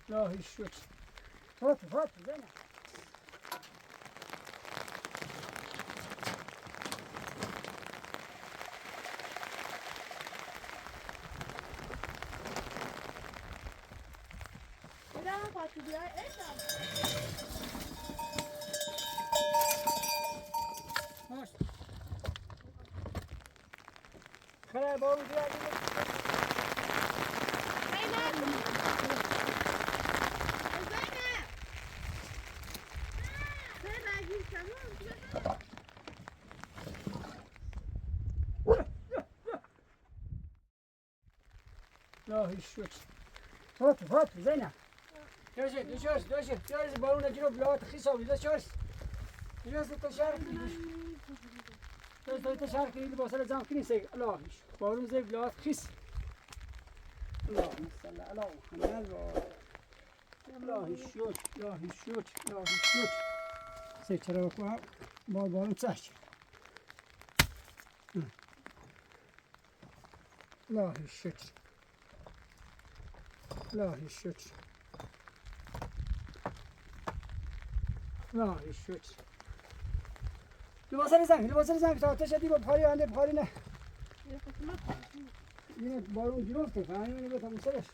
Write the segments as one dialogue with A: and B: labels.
A: لا هیچ شد. هات زینب. خیلی با اون دیگه لا هیچ شد. هات زینب. دوش با اون جلو بلاد خیسابی دوش. دوش تشارك دوش تشارك اللي بوصل زام كنيسة الله هیچ. با اون زی بلاد خیس. اللهم صل على محمد. لا هیچ شد. سه چرا کو با چاش. لا هیچ شد. لباس زنگ تا تشدی با پاری آنده پاری نه. اینه بارون گرفته فهمی به تموم سرش.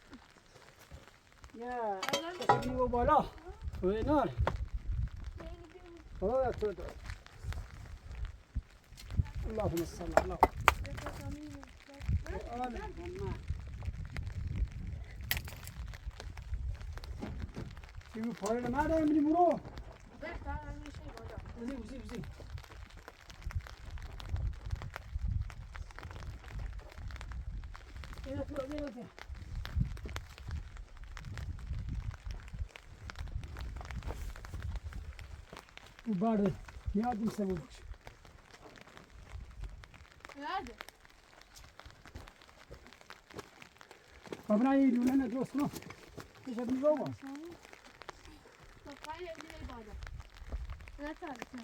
A: یا تشدی با بالا. و نار. خدا تو دو. اللهم صل على محمد. چیو پاره نمیاره میری برو. وزی. Bien. Barde, yardım savurmuş.
B: Nerede?
A: Babına iyi lüne dost mu? Teşebbüs var mı?
B: Kafayı evine ibadet. Ne tarafı?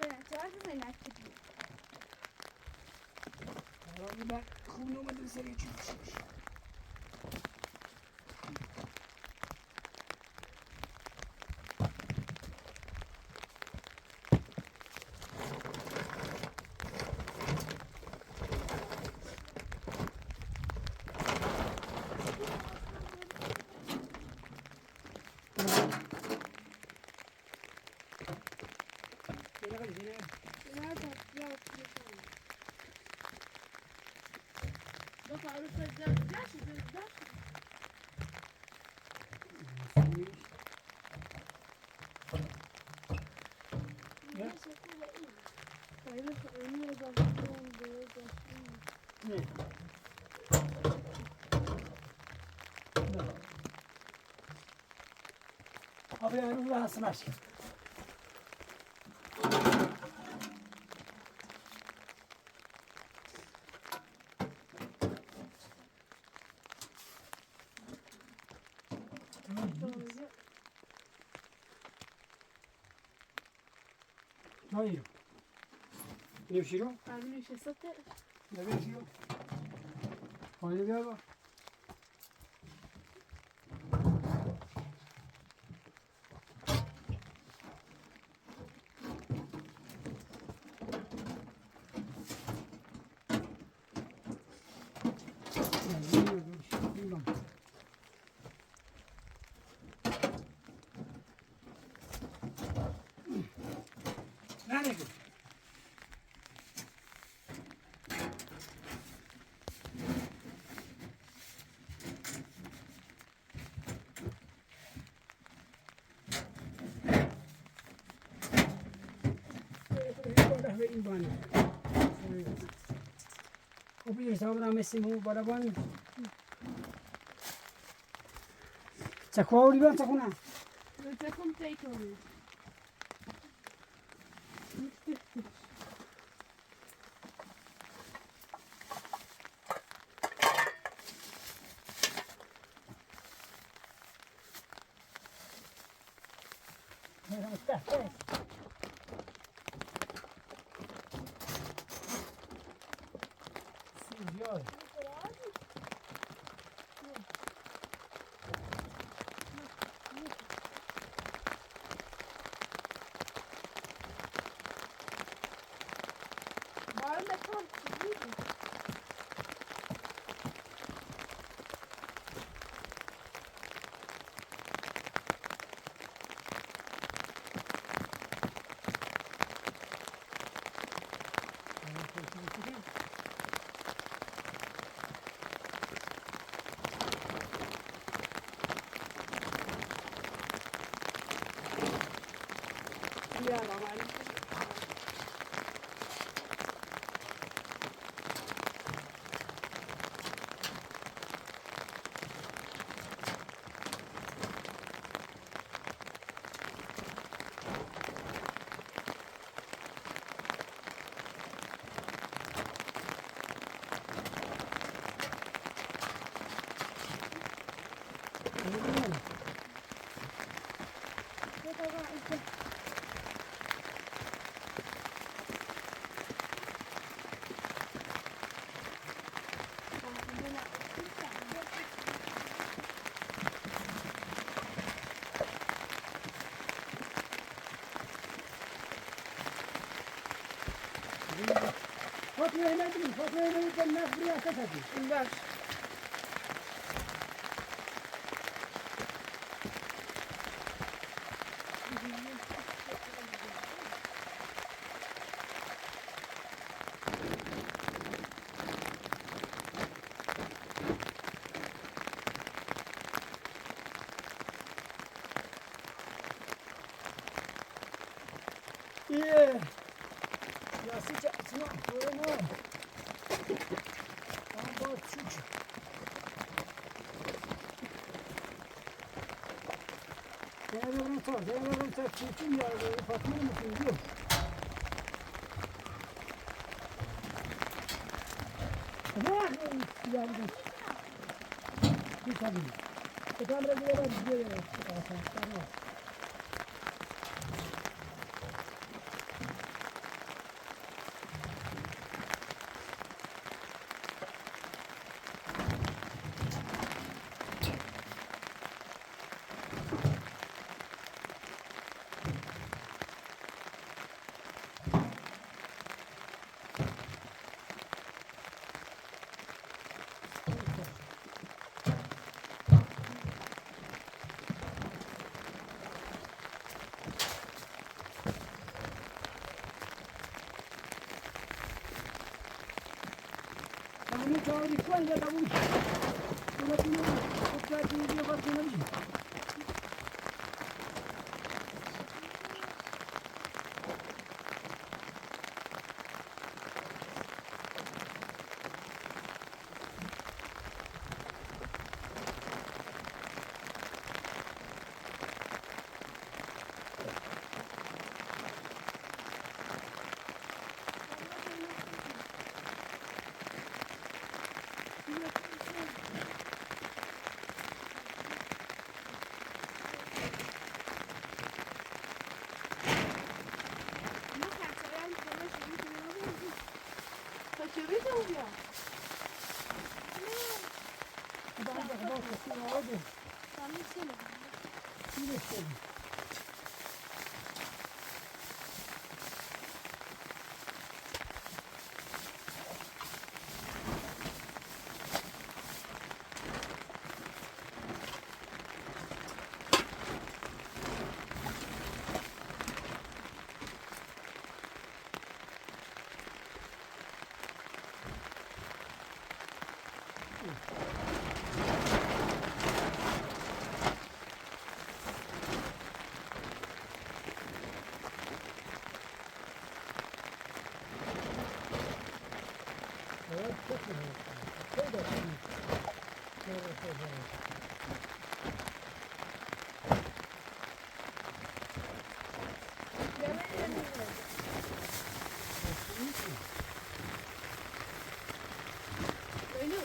B: Ben tarafı merak ediyorum.
A: Ben kumlu medreseye geçiyormuş. Abi yani rahatsın aşkım. Hayır. Ne pişiriyor?
B: Ben bir şey satayım.
A: Ne pişiriyor? Hayır bir bak. Nereye gidiyor? Kopi sabra mesimu baraban. Çakwa uri ben çakuna.
B: Takım take oluyor.
A: ya ama. Fatma'ya yemedim. Fatma'ya yemedim. Ben nasıl buraya ateş atayım?
C: Ver.
A: İyi. Ya sıcak. Sıcak. Böyle ne? Ama çüç. Değerlerim sor. Değerlerim sor. Çirkin ya. Fatma'ya mısın? Yok. Ne yapıyorsun? Silahını. Bir tabii. Kamera gidelim. Gidelim. Tamam. Kami tahu di kuan dia tahu. Kalau punya kita dia buat lagi.
C: Kaçırıyor da oluyor.
A: Bak şunu aldı.
B: Sen de söyle.
A: Yine söyle. Evet, çok iyi. Çok da iyi. Evet.
C: Öyle.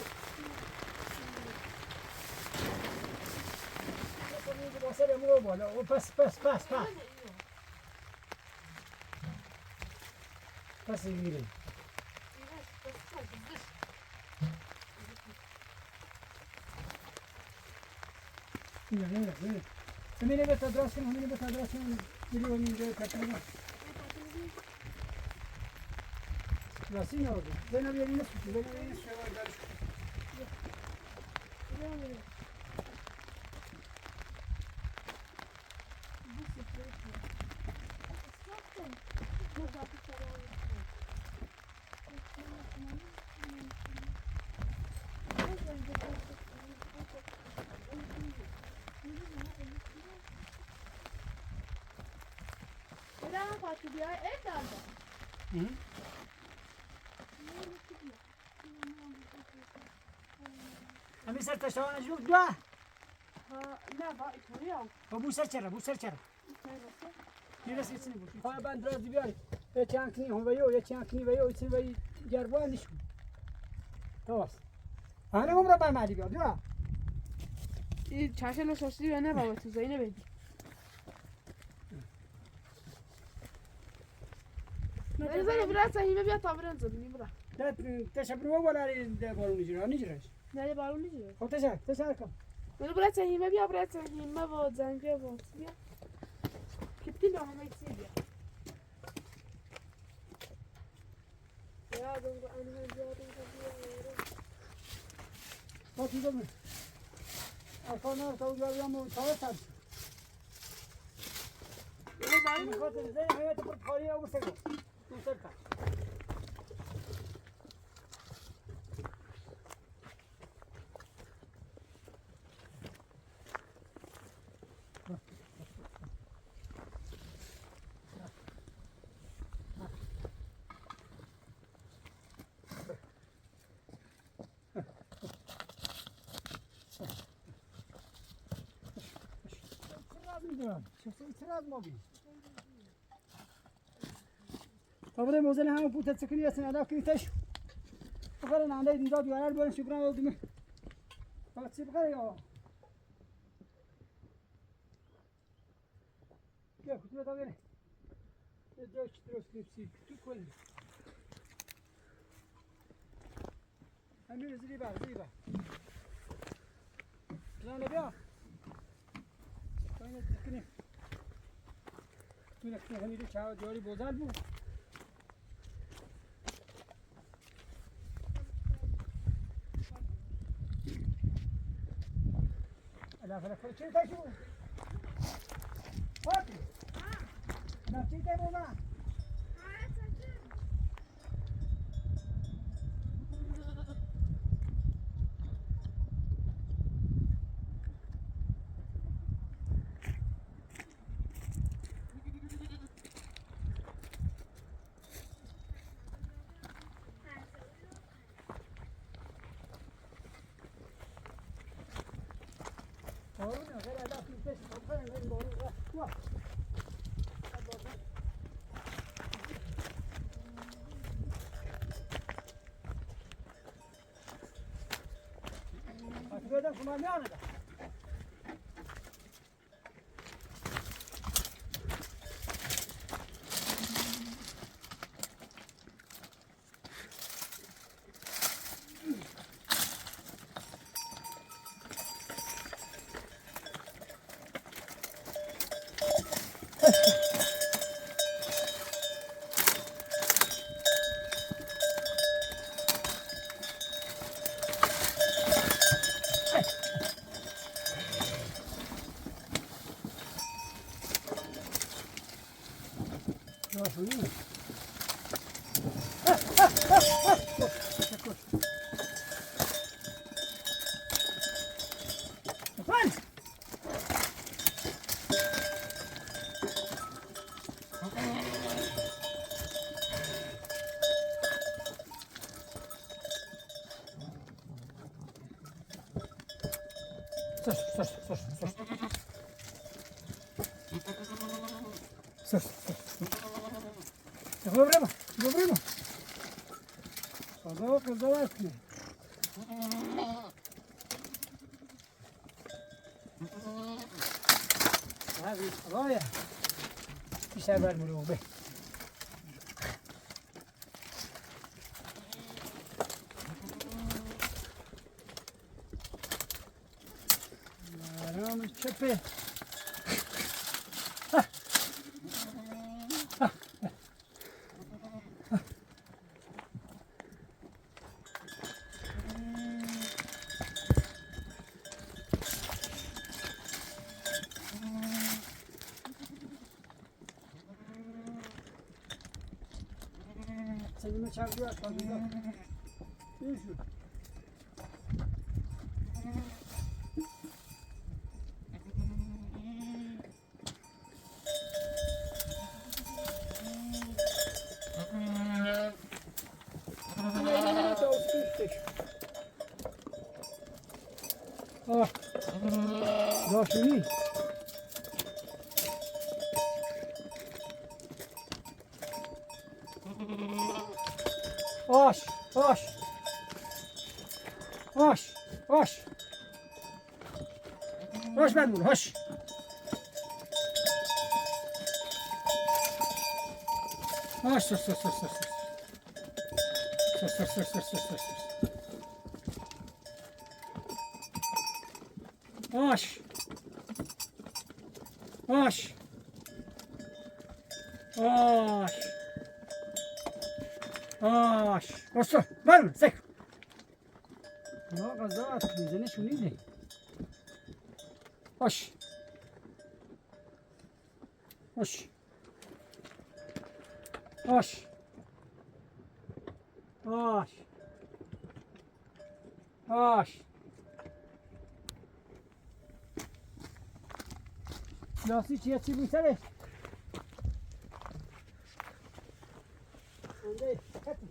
A: Basarım o böyle. O pas. Pas yürüyün. Mira. Semine bet adrasın, hamine bet adrasın. Geliyor onun böyle katına. Nasıl ne oldu? Ben abi elini tutuyor. Ben elini tutuyor.
B: Bırak.
C: بیای ای داده.
A: همین سر تشتوان جلو دو
C: ها نه با ایتوری هم.
A: و بوسر چرا میرسی چنین بود خواهی بند رازی بیاری یه چند کنی هم ویو یه چند کنی ویو یه چند وی گربان نشون تواس همه عمره با مالی بیاد دو
C: این چاشن نشستی و نه بابا تو زینه بدی. نه زنی برای سهیمه بیا تا برن زدی برا.
A: تشبر و ولی ده بارون نجراش
C: نه بارون نیست.
A: خب تشبر کن
C: من برای سهیمه بیا برای سهیمه و زنگ بیا و بیا. کتی نه همه چی بیا. یا دنگو آنها زیادی
A: با چیزا می افغان‌ها تو جاییامو تاوتر این خاطر زنی حیات پر خالی او سگو تو سرکا اعتراض ما بی طبعا موزل هم بوده سکنی است نه که تاش بخره ننده دیداد یارال برن شکران ولدم فقط چی بخره یا یا کتو تا بره جاش درست نیستی تو کل همین زیبا نه بیا کنید کنید تو نکنی همین چاو جوری بزرگ بود الا فرق چه تاشو فاطمه نه چی ته بابا Orada غير هذا في بس خبرنا غير بقول وا هذا كمان يعني ده Добримо. Подавай. هذه راية بسبب الملوبة رام الشبه Seninle çarpıyor fazla. İyi şu. شونی آش آش آش آش آش بدمون آش آش سس سس سس سس سس سس سس سس سس سس آش آش آش آش بسه برم سک لا غذا میزنه شونیده آش آش آش آش آش لاسی چیه چی بیتره انده کتی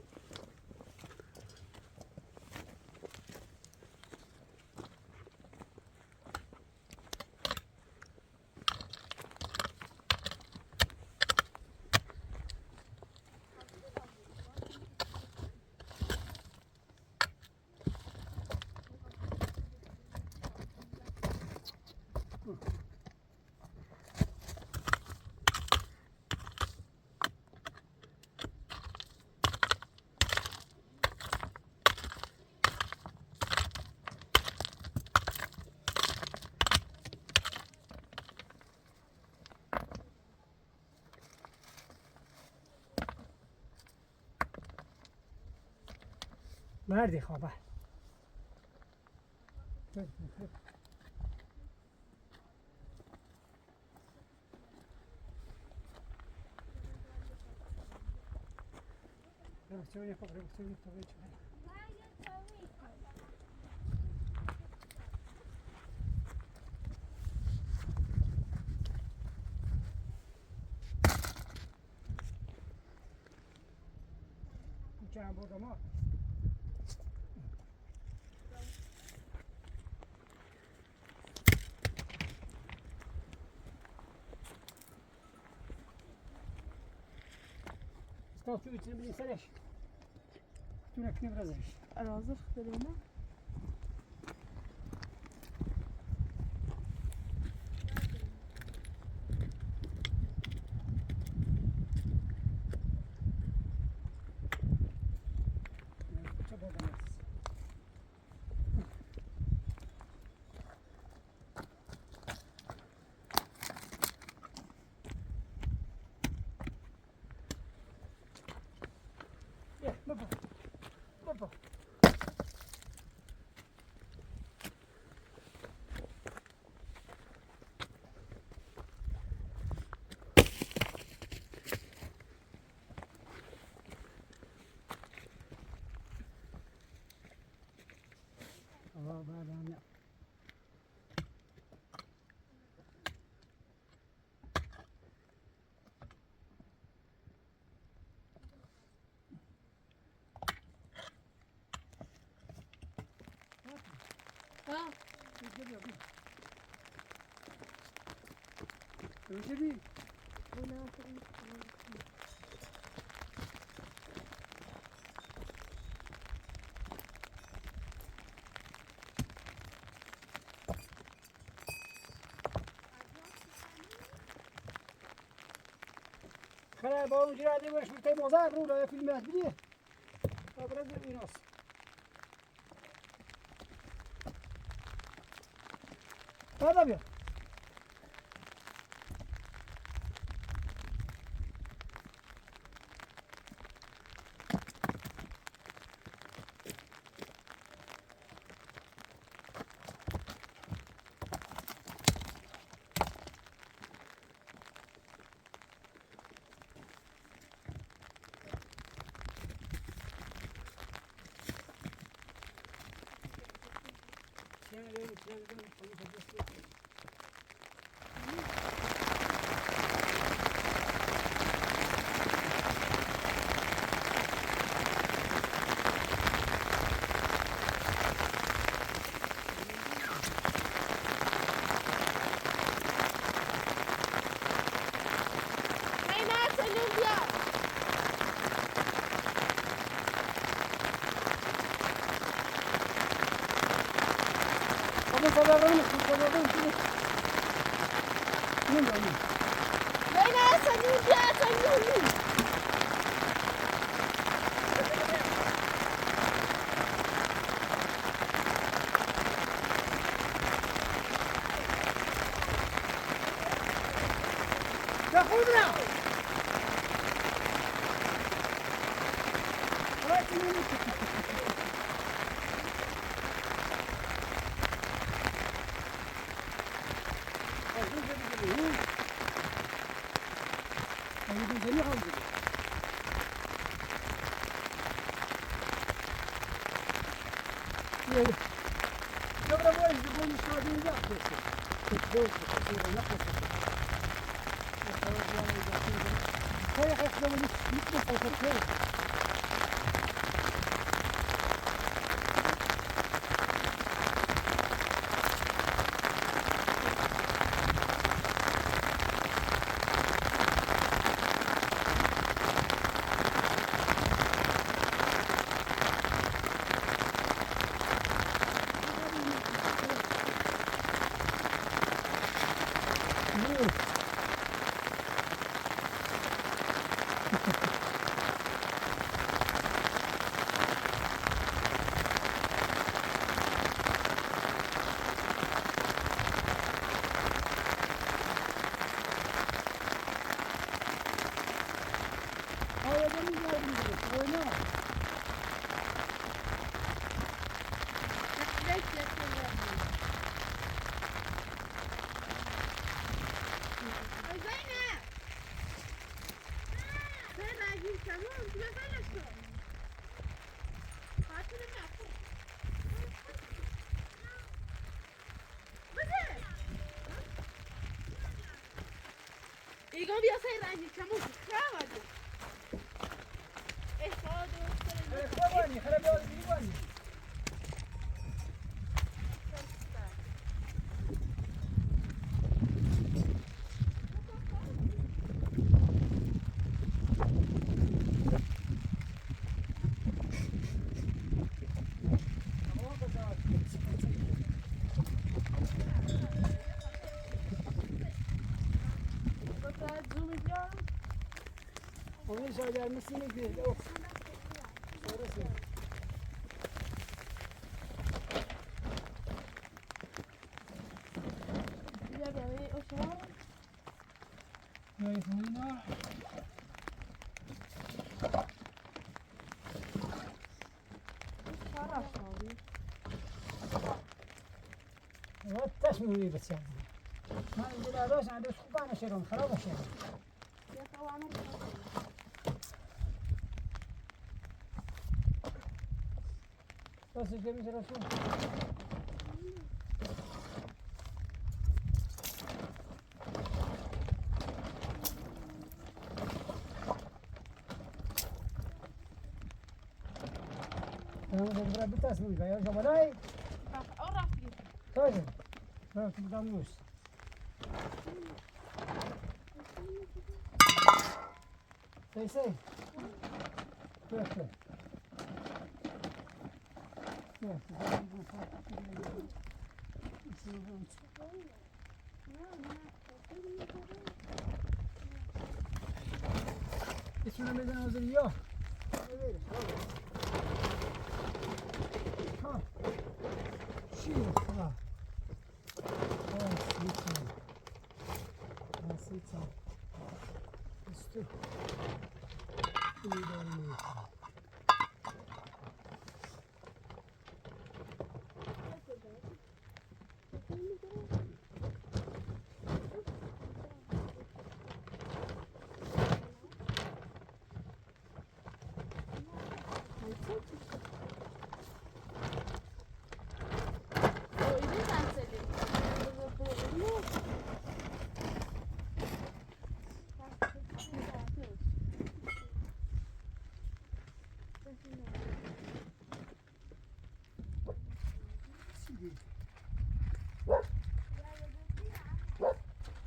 A: مردی خوابه چند بود ما استاد شو بتسمى بني سلاش شو نكني برزش
C: رازق دلونا
A: يا بابا بابا الله بعد عنا
B: ها
A: وجبي خلا با اون جراده ورش میتای موزار رو لا فیلم هدیه ابرز ایناس هذا بيا ببرم ببرم نمیدونم
B: نه سنی بیا سنی
A: يا خضرة
C: ایگان بیا سای رنگی کمون خواهد
A: خوابانی خراب یاد می‌کنی Onu söyler misiniz diye. Yok. Sonrası.
C: بیا برای اشوار
A: Telefonuna.
C: چرا شدی؟
A: وقتش می‌بینی بچه. من اینجا راست عندش خوبه نشدم خراب شد.
C: یا تو عمر
A: راستش که میشه رسول. أنا بدي أبغى بتسمي يا جماعة
C: او رفتی
A: طيب ما في داموس سي كيف اسمه بدنا وزرياه ها شيل خلاص نسيتها استو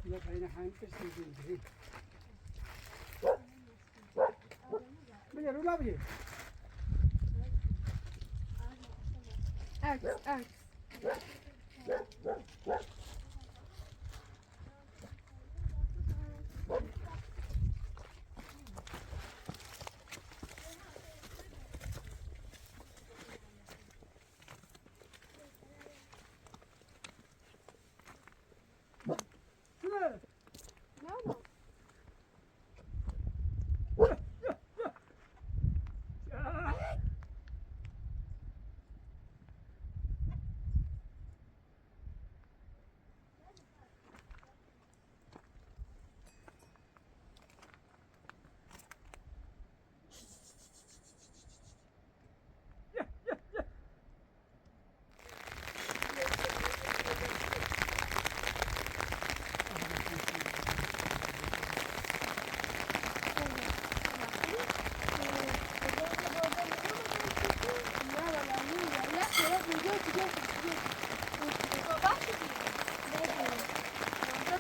A: لا بين حانتش تجي بيجي ولا بيجي
C: عکس Ne ama?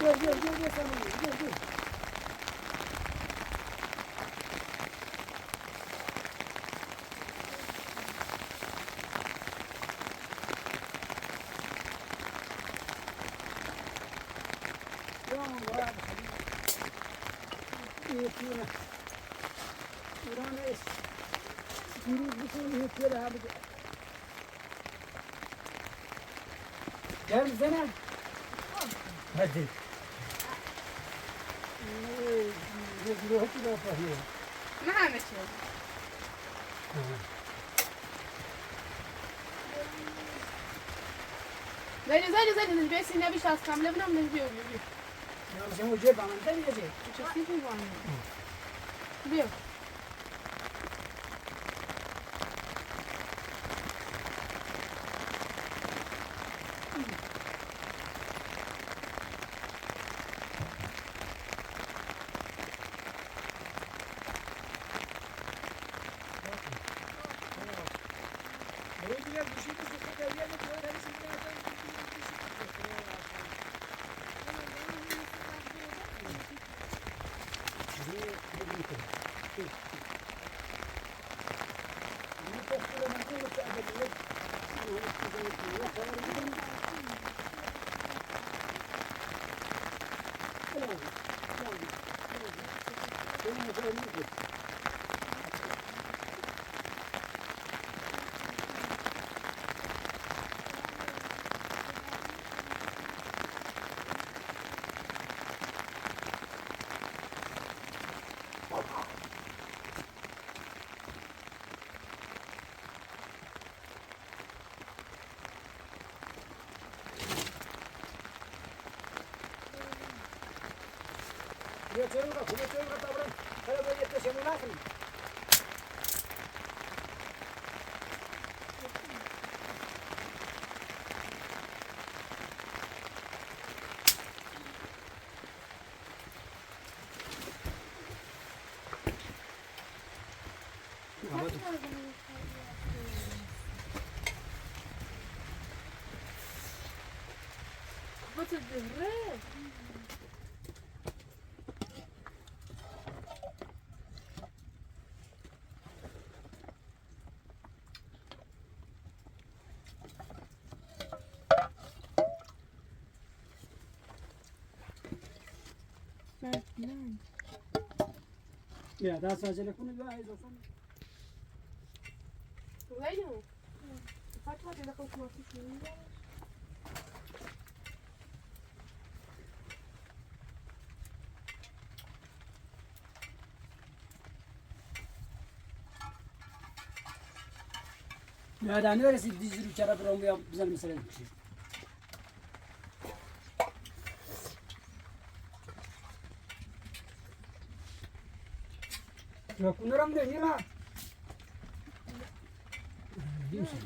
A: Gel gel gel gel sen bunu, gel gel. Tamam var. İyi ki. Uranüs. Yürü bütün yükleri abi. Gel bize ne? Hadi. Ne yapıyor?
C: ما همه چی زنی بیسی نبیش از کامله بنام نبیو بیو
A: Ya sen o cep anında ne diyecek?
C: چستی بی وانی بیو
A: Dia cewek kata orang, kalau dia itu simulasi.
C: Wat is de red?
A: Ya daha sadece bunu bir ayız olsun.
C: Wait a Fatma tena kwa kumafishi nyumba.
A: Ya da ne öylesi dizdir uçara duran bu ya güzel mesele bir şey. Ya kunuram diyor, yine. Değil misin?